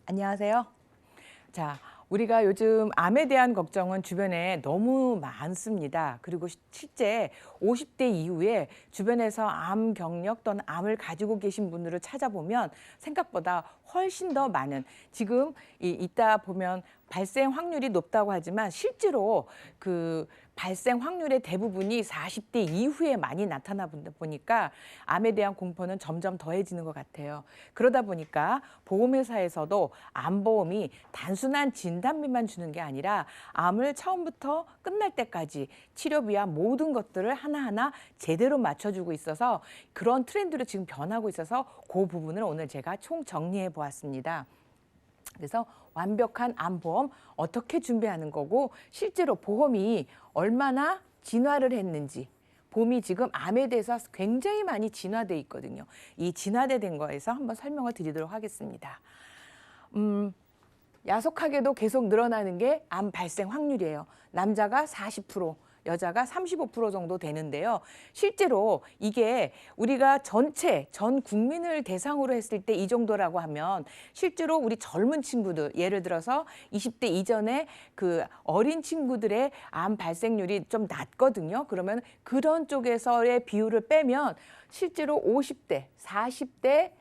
안녕하세요. 자, 우리가 요즘 암에 대한 걱정은 주변에 너무 많습니다. 그리고 실제 50대 이후에 주변에서 암 경력 또는 암을 가지고 계신 분들을 찾아보면 생각보다 훨씬 더 많은, 지금 이따 보면 발생 확률이 높다고 하지만 실제로 그 발생 확률의 대부분이 40대 이후에 많이 나타나 보니까 암에 대한 공포는 점점 더해지는 것 같아요. 그러다 보니까 보험회사에서도 암보험이 단순한 진단비만 주는 게 아니라 암을 처음부터 끝날 때까지 치료비와 모든 것들을 하나하나 제대로 맞춰주고 있어서 그런 트렌드로 지금 변하고 있어서 그 부분을 오늘 제가 총 정리해 보았습니다. 그래서 완벽한 암보험 어떻게 준비하는 거고 실제로 보험이 얼마나 진화를 했는지, 보험이 지금 암에 대해서 굉장히 많이 진화돼 있거든요. 이 진화된 거에서 한번 설명을 드리도록 하겠습니다. 야속하게도 계속 늘어나는 게 암 발생 확률이에요. 남자가 40%, 여자가 35% 정도 되는데요. 실제로 이게 우리가 전 국민을 대상으로 했을 때 이 정도라고 하면 실제로 우리 젊은 친구들, 예를 들어서 20대 이전에 그 어린 친구들의 암 발생률이 좀 낮거든요. 그러면 그런 쪽에서의 비율을 빼면 실제로 50대, 40대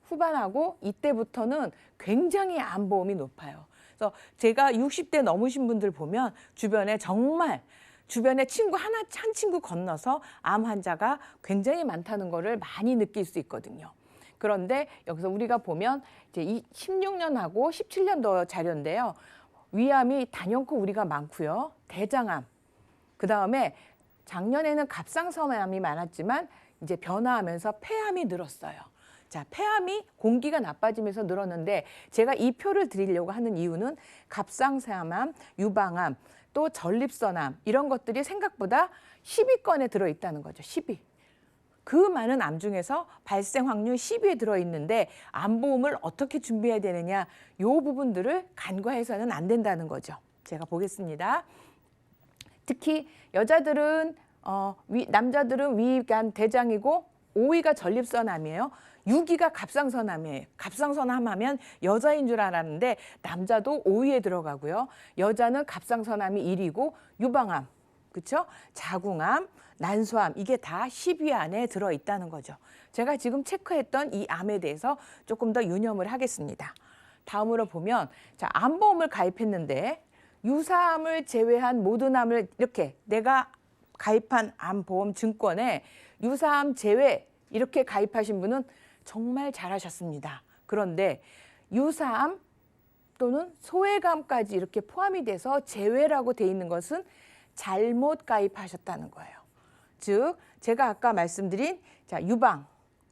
후반하고 이때부터는 굉장히 암보험이 높아요. 그래서 제가 60대 넘으신 분들 보면 주변에 정말 주변에 친구 한 친구 건너서 암 환자가 굉장히 많다는 거를 많이 느낄 수 있거든요. 그런데 여기서 우리가 보면 이제 16년하고 17년도 자료인데요. 위암이 단연코 우리가 많고요. 대장암, 그다음에 작년에는 갑상선암이 많았지만 이제 변화하면서 폐암이 늘었어요. 자, 폐암이 공기가 나빠지면서 늘었는데 제가 이 표를 드리려고 하는 이유는 갑상선암, 유방암, 또 전립선암 이런 것들이 생각보다 10위권에 들어있다는 거죠. 10위. 그 많은 암 중에서 발생 확률 10위에 들어있는데 암보험을 어떻게 준비해야 되느냐, 이 부분들을 간과해서는 안 된다는 거죠. 제가 보겠습니다. 특히 여자들은 남자들은 위가 대장이고 5위가 전립선암이에요. 6위가 갑상선암이에요. 갑상선암 하면 여자인 줄 알았는데 남자도 5위에 들어가고요. 여자는 갑상선암이 1위고 유방암, 그렇죠? 자궁암, 난소암 이게 다 10위 안에 들어있다는 거죠. 제가 지금 체크했던 이 암에 대해서 조금 더 유념을 하겠습니다. 다음으로 보면 자, 암보험을 가입했는데 유사암을 제외한 모든 암을 이렇게 내가 가입한 암보험 증권에 유사암 제외 이렇게 가입하신 분은 정말 잘하셨습니다. 그런데 유사암 또는 소외감까지 이렇게 포함이 돼서 제외라고 돼 있는 것은 잘못 가입하셨다는 거예요. 즉 제가 아까 말씀드린 자, 유방,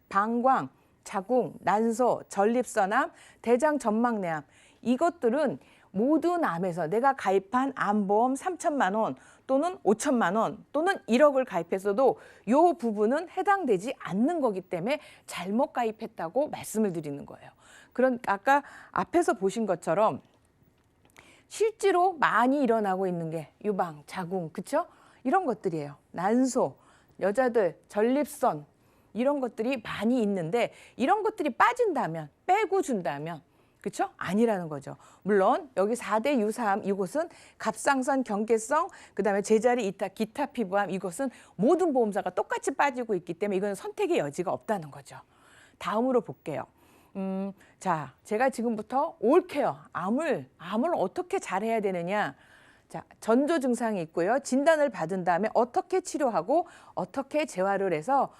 방광, 자궁, 난소, 전립선암, 대장 전막내암 이것들은 모든 암에서 내가 가입한 암보험 3천만 원 또는 5천만 원 또는 1억을 가입했어도 이 부분은 해당되지 않는 거기 때문에 잘못 가입했다고 말씀을 드리는 거예요. 그런 아까 앞에서 보신 것처럼 실제로 많이 일어나고 있는 게 유방, 자궁, 그렇죠? 이런 것들이에요. 난소, 여자들, 전립선 이런 것들이 많이 있는데 이런 것들이 빠진다면, 빼고 준다면 그렇죠? 아니라는 거죠. 물론 여기 4대 유사암 이곳은 갑상선, 경계성, 그다음에 제자리 이타, 기타 피부암 이것은 모든 보험사가 똑같이 빠지고 있기 때문에 이건 선택의 여지가 없다는 거죠. 다음으로 볼게요. 자, 제가 지금부터 올케어, 암을 어떻게 잘해야 되느냐. 자, 전조 증상이 있고요. 진단을 받은 다음에 어떻게 치료하고 어떻게 재활을 해서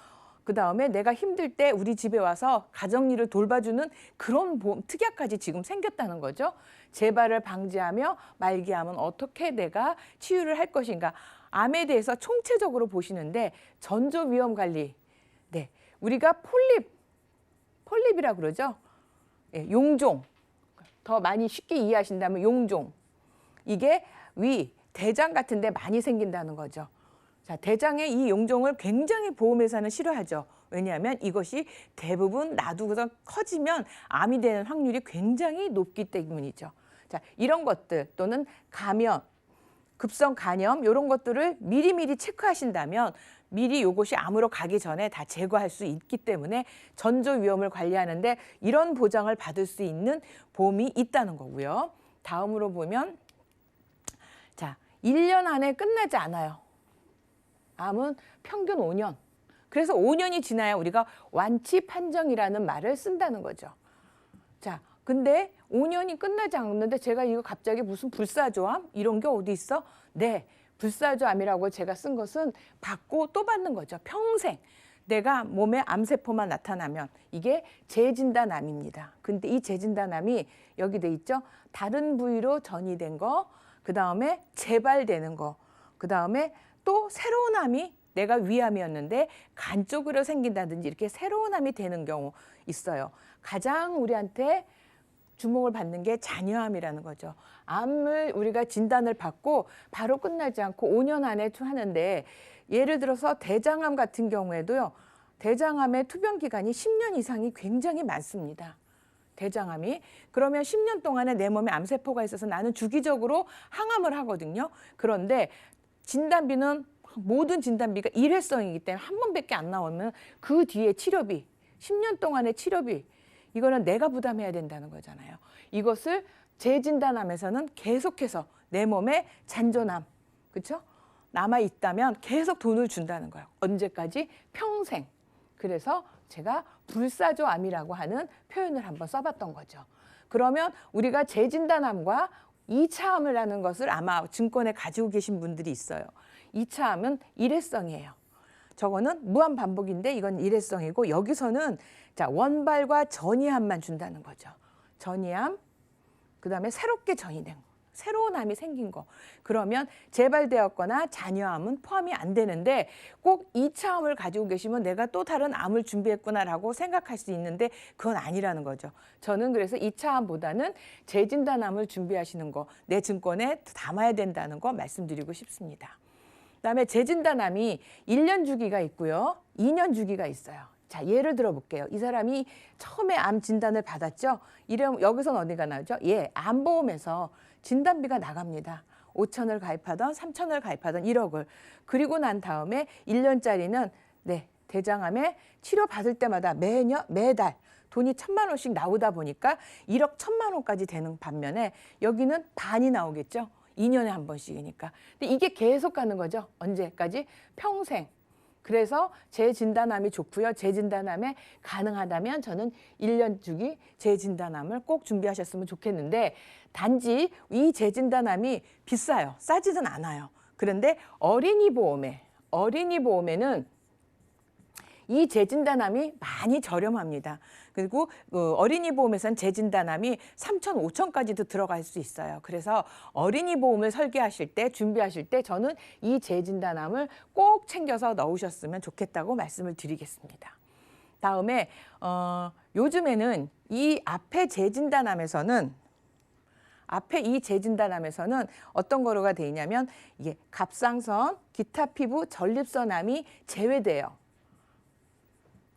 그다음에 내가 힘들 때 우리 집에 와서 가정일을 돌봐주는 그런 보험 특약까지 지금 생겼다는 거죠. 재발을 방지하며 말기암은 어떻게 내가 치유를 할 것인가. 암에 대해서 총체적으로 보시는데 전조 위험 관리. 네, 우리가 폴립이라고 그러죠. 예, 용종. 더 많이 쉽게 이해하신다면 용종. 이게 위, 대장 같은 데 많이 생긴다는 거죠. 자, 대장의 이 용종을 굉장히 보험회사는 싫어하죠. 왜냐하면 이것이 대부분 놔두고서 커지면 암이 되는 확률이 굉장히 높기 때문이죠. 자, 이런 것들 또는 감염, 급성 간염 이런 것들을 미리미리 체크하신다면 미리 요것이 암으로 가기 전에 다 제거할 수 있기 때문에 전조 위험을 관리하는데 이런 보장을 받을 수 있는 보험이 있다는 거고요. 다음으로 보면 자, 1년 안에 끝나지 않아요. 암은 평균 5년. 그래서 5년이 지나야 우리가 완치 판정이라는 말을 쓴다는 거죠. 자, 근데 5년이 끝나지 않는데 제가 이거 갑자기 무슨 불사조암 이런 게 어디 있어? 네, 불사조암이라고 제가 쓴 것은 받고 또 받는 거죠. 평생 내가 몸에 암세포만 나타나면 이게 재진단암입니다. 근데 이 재진단암이 여기 돼 있죠. 다른 부위로 전이된 거, 그 다음에 재발되는 거, 그 다음에 또 새로운 암이 내가 위암이었는데 간 쪽으로 생긴다든지 이렇게 새로운 암이 되는 경우 있어요. 가장 우리한테 주목을 받는 게 잔여암이라는 거죠. 암을 우리가 진단을 받고 바로 끝나지 않고 5년 안에 하는데 예를 들어서 대장암 같은 경우에도요. 대장암의 투병 기간이 10년 이상이 굉장히 많습니다. 대장암이. 그러면 10년 동안에 내 몸에 암세포가 있어서 나는 주기적으로 항암을 하거든요. 그런데 진단비는 모든 진단비가 일회성이기 때문에 한 번밖에 안 나오면 그 뒤에 치료비, 10년 동안의 치료비 이거는 내가 부담해야 된다는 거잖아요. 이것을 재진단암에서는 계속해서 내 몸에 잔존암, 그렇죠? 남아 있다면 계속 돈을 준다는 거예요. 언제까지? 평생. 그래서 제가 불사조암이라고 하는 표현을 한번 써봤던 거죠. 그러면 우리가 재진단암과 2차 암이라는 것을 아마 증권에 가지고 계신 분들이 있어요. 2차 암은 일회성이에요. 저거는 무한 반복인데 이건 일회성이고 여기서는 자 원발과 전이암만 준다는 거죠. 전이암, 그다음에 새롭게 전이된 거, 새로운 암이 생긴 거. 그러면 재발되었거나 잔여암은 포함이 안 되는데 꼭 2차 암을 가지고 계시면 내가 또 다른 암을 준비했구나라고 생각할 수 있는데 그건 아니라는 거죠. 저는 그래서 2차 암보다는 재진단암을 준비하시는 거, 내 증권에 담아야 된다는 거 말씀드리고 싶습니다. 그다음에 재진단암이 1년 주기가 있고요. 2년 주기가 있어요. 자, 예를 들어 볼게요. 이 사람이 처음에 암 진단을 받았죠. 이름 여기서는 어디가 나오죠? 예, 암보험에서 진단비가 나갑니다. 5천을 가입하던 3천을 가입하던 1억을. 그리고 난 다음에 1년짜리는 네, 대장암에 치료받을 때마다 매달 돈이 1,000만 원씩 나오다 보니까 1억 1,000만 원까지 되는 반면에 여기는 반이 나오겠죠. 2년에 한 번씩이니까. 근데 이게 계속 가는 거죠. 언제까지? 평생. 그래서 재진단암이 좋고요. 재진단암에 가능하다면 저는 1년 주기 재진단암을 꼭 준비하셨으면 좋겠는데 단지 이 재진단암이 비싸요. 싸지는 않아요. 그런데 어린이 보험에는 이 재진단암이 많이 저렴합니다. 그리고 어린이 보험에서는 재진단암이 3천, 5천까지도 들어갈 수 있어요. 그래서 어린이 보험을 설계하실 때, 준비하실 때 저는 이 재진단암을 꼭 챙겨서 넣으셨으면 좋겠다고 말씀을 드리겠습니다. 다음에 요즘에는 이 앞에 재진단암에서는 어떤 거로가 돼 있냐면 이게 갑상선, 기타 피부, 전립선암이 제외돼요.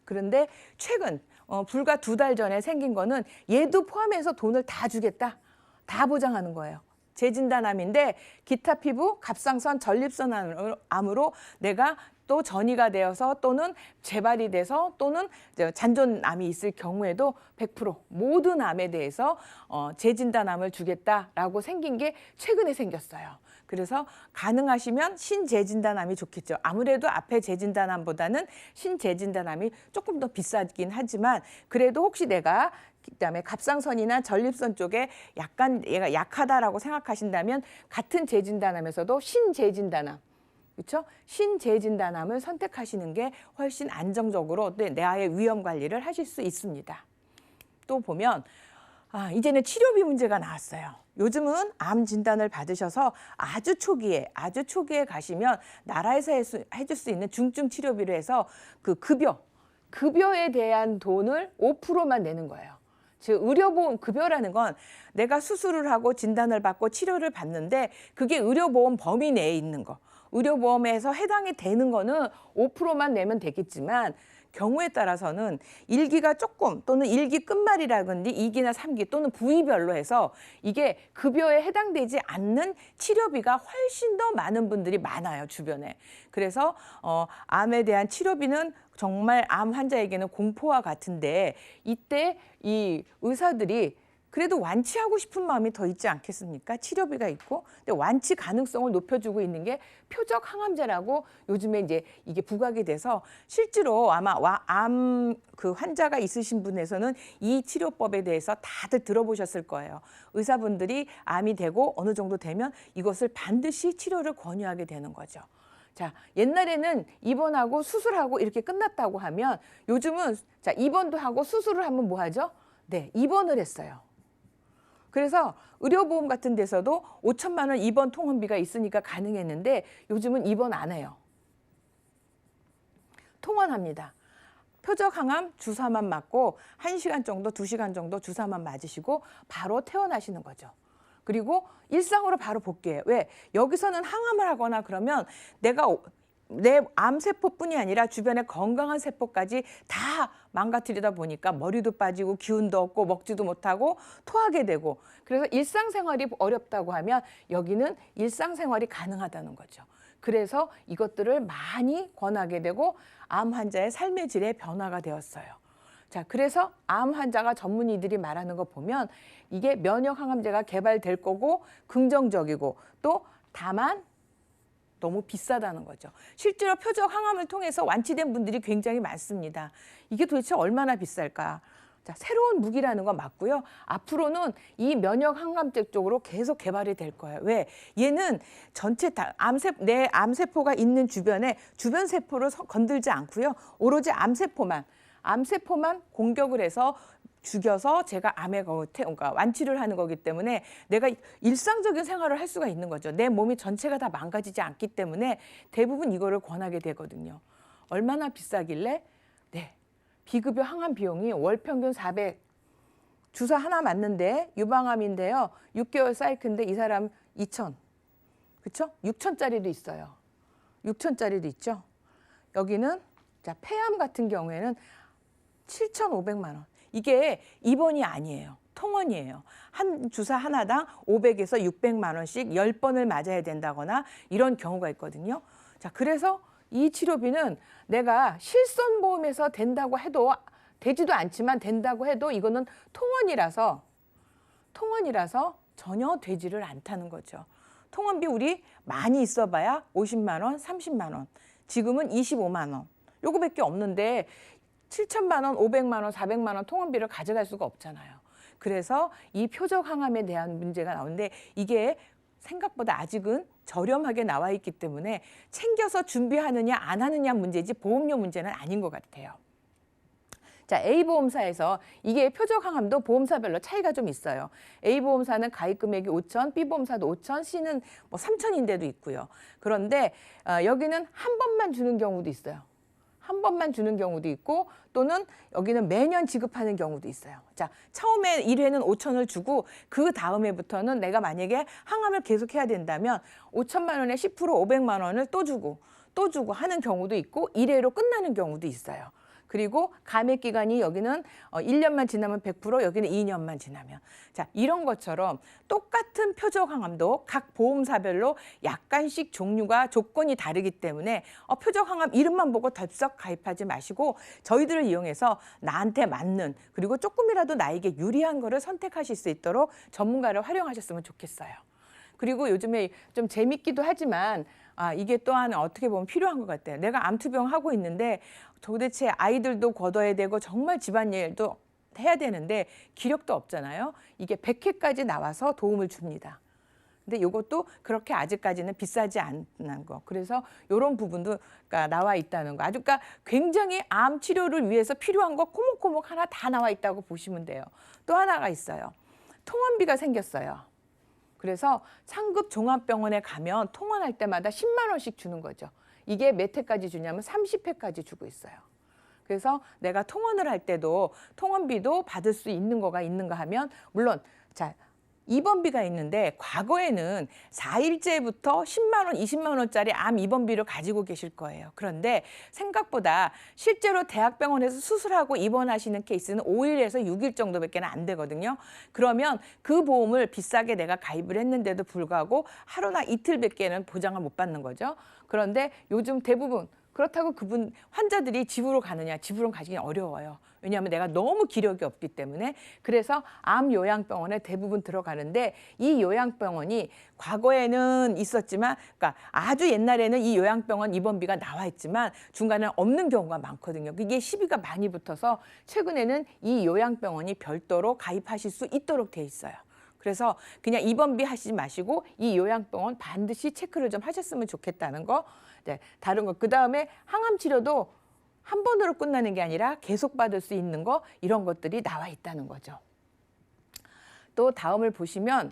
그런데 최근 불과 2달 전에 생긴 거는 얘도 포함해서 돈을 다 주겠다. 다 보장하는 거예요. 재진단암인데 기타 피부, 갑상선, 전립선암으로 내가 또 전이가 되어서 또는 재발이 돼서 또는 잔존암이 있을 경우에도 100% 모든 암에 대해서 재진단암을 주겠다라고 생긴 게 최근에 생겼어요. 그래서 가능하시면 신재진단암이 좋겠죠. 아무래도 앞에 재진단암보다는 신재진단암이 조금 더 비싸긴 하지만 그래도 혹시 내가 그다음에 갑상선이나 전립선 쪽에 약간 얘가 약하다라고 생각하신다면 같은 재진단암에서도 신재진단암, 그렇죠? 신재진단암을 선택하시는 게 훨씬 안정적으로 내 위험 관리를 하실 수 있습니다. 또 보면 이제는 치료비 문제가 나왔어요. 요즘은 암 진단을 받으셔서 아주 초기에 가시면 나라에서 해줄 수 있는 중증 치료비로 해서 그 급여에 대한 돈을 5%만 내는 거예요. 즉 의료보험 급여라는 건 내가 수술을 하고 진단을 받고 치료를 받는데 그게 의료보험 범위 내에 있는 거. 의료보험에서 해당이 되는 거는 5%만 내면 되겠지만 경우에 따라서는 1기가 조금 또는 1기 끝말이라든지 2기나 3기 또는 부위별로 해서 이게 급여에 해당되지 않는 치료비가 훨씬 더 많은 분들이 많아요, 주변에. 그래서 암에 대한 치료비는 정말 암 환자에게는 공포와 같은데 이때 이 의사들이 그래도 완치하고 싶은 마음이 더 있지 않겠습니까? 치료비가 있고. 근데 완치 가능성을 높여주고 있는 게 표적 항암제라고 요즘에 이제 이게 부각이 돼서 실제로 아마 암 그 환자가 있으신 분에서는 이 치료법에 대해서 다들 들어보셨을 거예요. 의사분들이 암이 되고 어느 정도 되면 이것을 반드시 치료를 권유하게 되는 거죠. 자, 옛날에는 입원하고 수술하고 이렇게 끝났다고 하면 요즘은 자, 입원도 하고 수술을 하면 뭐 하죠? 네, 입원을 했어요. 그래서 의료보험 같은 데서도 5천만 원 입원 통원비가 있으니까 가능했는데 요즘은 입원 안 해요. 통원합니다. 표적 항암 주사만 맞고 1시간 정도, 2시간 정도 주사만 맞으시고 바로 퇴원하시는 거죠. 그리고 일상으로 바로 복귀해요. 왜? 여기서는 항암을 하거나 그러면 내 암세포뿐이 아니라 주변의 건강한 세포까지 다 망가뜨리다 보니까 머리도 빠지고 기운도 없고 먹지도 못하고 토하게 되고 그래서 일상생활이 어렵다고 하면 여기는 일상생활이 가능하다는 거죠. 그래서 이것들을 많이 권하게 되고 암 환자의 삶의 질의 변화가 되었어요. 자, 그래서 암 환자가 전문의들이 말하는 거 보면 이게 면역 항암제가 개발될 거고 긍정적이고 또 다만 너무 비싸다는 거죠. 실제로 표적 항암을 통해서 완치된 분들이 굉장히 많습니다. 이게 도대체 얼마나 비쌀까? 자, 새로운 무기라는 건 맞고요. 앞으로는 이 면역 항암제 쪽으로 계속 개발이 될 거예요. 왜? 얘는 전체 내 암세포가 있는 주변에 주변 세포를 건들지 않고요. 오로지 암세포만 공격을 해서 죽여서 제가 암에 그러니까 완치를 하는 거기 때문에 내가 일상적인 생활을 할 수가 있는 거죠. 내 몸이 전체가 다 망가지지 않기 때문에 대부분 이거를 권하게 되거든요. 얼마나 비싸길래? 네, 비급여 항암 비용이 월 평균 400. 주사 하나 맞는데 유방암인데요. 6개월 사이클인데 이 사람 2천. 그렇죠? 6천짜리도 있어요. 6천짜리도 있죠. 여기는 자, 폐암 같은 경우에는 7,500만 원. 이게 입원이 아니에요. 통원이에요. 한 주사 하나당 500에서 600만 원씩 10번을 맞아야 된다거나 이런 경우가 있거든요. 자, 그래서 이 치료비는 내가 실손보험에서 된다고 해도 되지도 않지만 된다고 해도 이거는 통원이라서 전혀 되지를 않다는 거죠. 통원비 우리 많이 있어봐야 50만 원, 30만 원. 지금은 25만 원. 요거밖에 없는데 7천만 원, 500만 원, 400만 원 통원비를 가져갈 수가 없잖아요. 그래서 이 표적 항암에 대한 문제가 나오는데 이게 생각보다 아직은 저렴하게 나와 있기 때문에 챙겨서 준비하느냐 안 하느냐 문제지 보험료 문제는 아닌 것 같아요. 자, A보험사에서 이게 표적 항암도 보험사별로 차이가 좀 있어요. A보험사는 가입 금액이 5천, B보험사도 5천, C는 뭐 3천인데도 있고요. 그런데 여기는 한 번만 주는 경우도 있어요. 한 번만 주는 경우도 있고 또는 여기는 매년 지급하는 경우도 있어요. 자, 처음에 1회는 5천을 주고 그 다음 해부터는 내가 만약에 항암을 계속해야 된다면 5천만 원에 10% 500만 원을 또 주고 하는 경우도 있고 1회로 끝나는 경우도 있어요. 그리고 감액 기간이 여기는 1년만 지나면 100%, 여기는 2년만 지나면. 자, 이런 것처럼 똑같은 표적 항암도 각 보험사별로 약간씩 종류가 조건이 다르기 때문에 표적 항암 이름만 보고 덜썩 가입하지 마시고 저희들을 이용해서 나한테 맞는 그리고 조금이라도 나에게 유리한 거를 선택하실 수 있도록 전문가를 활용하셨으면 좋겠어요. 그리고 요즘에 좀 재밌기도 하지만 이게 또한 어떻게 보면 필요한 것 같아요. 내가 암투병 하고 있는데 도대체 아이들도 거둬야 되고 정말 집안일도 해야 되는데 기력도 없잖아요. 이게 100회까지 나와서 도움을 줍니다. 근데 이것도 그렇게 아직까지는 비싸지 않는 거. 그래서 이런 부분도 나와 있다는 거. 아주 그러니까 굉장히 암 치료를 위해서 필요한 거 코목코목 하나 다 나와 있다고 보시면 돼요. 또 하나가 있어요. 통원비가 생겼어요. 그래서 상급 종합병원에 가면 통원할 때마다 10만 원씩 주는 거죠. 이게 몇 회까지 주냐면 30회까지 주고 있어요. 그래서 내가 통원을 할 때도 통원비도 받을 수 있는 거가 있는가 하면 물론 자 입원비가 있는데 과거에는 4일째부터 10만 원, 20만 원짜리 암 입원비를 가지고 계실 거예요. 그런데 생각보다 실제로 대학병원에서 수술하고 입원하시는 케이스는 5일에서 6일 정도밖에 안 되거든요. 그러면 그 보험을 비싸게 내가 가입을 했는데도 불구하고 하루나 이틀밖에는 보장을 못 받는 거죠. 그런데 요즘 대부분 그렇다고 그분 환자들이 집으로 가느냐? 집으로 가기 어려워요. 왜냐하면 내가 너무 기력이 없기 때문에. 그래서 암 요양병원에 대부분 들어가는데 이 요양병원이 과거에는 있었지만, 그러니까 아주 옛날에는 이 요양병원 입원비가 나와 있지만 중간에 없는 경우가 많거든요. 이게 시비가 많이 붙어서 최근에는 이 요양병원이 별도로 가입하실 수 있도록 돼 있어요. 그래서 그냥 입원비 하시지 마시고 이 요양병원 반드시 체크를 좀 하셨으면 좋겠다는 거. 네, 다른 거. 그다음에 항암 치료도 한 번으로 끝나는 게 아니라 계속 받을 수 있는 거, 이런 것들이 나와 있다는 거죠. 또 다음을 보시면